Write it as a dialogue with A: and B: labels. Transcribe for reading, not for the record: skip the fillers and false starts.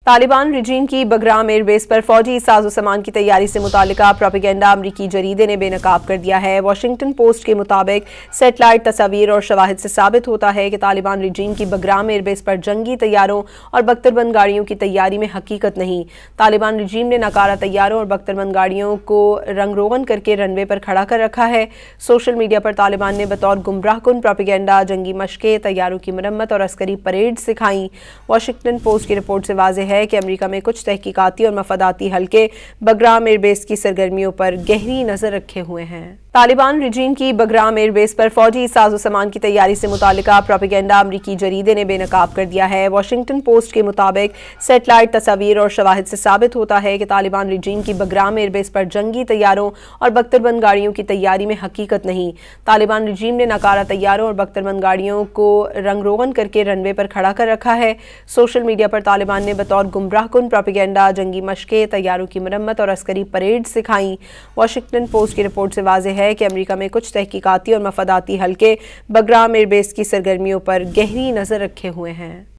A: Taliban regime की Bagram airbase पर फौजी साजो सामान की तैयारी से मुतालिका प्रोपेगेंडा अमरीकी जरीदे ने बेनकाब कर दिया है। वाशिंगटन पोस्ट के मुताबिक सेटेलाइट तस्वीर और शवाहिद से साबित होता है कि तालिबान रिजीम की बगराम एयरबेस पर जंगी तैयारों और बख्तरबंद गाड़ियों की तैयारी में हकीकत नहीं। तालिबान रिजीम ने नाकारा तैयारों और बख्तरबंद गाड़ियों को रंग रोगन करके रनवे पर खड़ा कर रखा है। सोशल मीडिया पर तालिबान ने बतौर गुमराहकुन प्रोपेगेंडा जंगी मशकें, तैयारों की मरम्मत और अस्करी परेड सिखाई। वाशिंगटन पोस्ट की रिपोर्ट से वाज़ेह है कि अमेरिका में कुछ तहकीकाती और मफादाती हल्के बगराम एयरबेस की सरगर्मियों पर गहरी नजर रखे हुए हैं। तालिबान रिजीम की बगराम एयरबेस पर फौजी साजो सामान की तैयारी से मुतालिका प्रोपेगेंडा अमरीकी जरीदे ने बेनकाब कर दिया है। वाशिंगटन पोस्ट के मुताबिक सेटेलाइट तस्वीर और शवाहिद से साबित होता है कि तालिबान रिजीम की बगराम एयरबेस पर जंगी तैयारों और बख्तरबंद गाड़ियों की तैयारी में हकीकत नहीं। तालिबान रिजीम ने नाकारा तैयारों और बख्तरबंद गाड़ियों को रंग रोगन करके रनवे पर खड़ा कर रखा है। सोशल मीडिया पर तालिबान ने बतौर गुमराहकुन प्रोपेगेंडा जंगी मशकें, तैयारों की मरम्मत और अस्करी परेड सिखाई। वाशिंगटन पोस्ट की रिपोर्ट से वाज़ेह है कि अमेरिका में कुछ तहकीकाती और मफादाती हल्के बगराम एयरबेस की सरगर्मियों पर गहरी नजर रखे हुए हैं।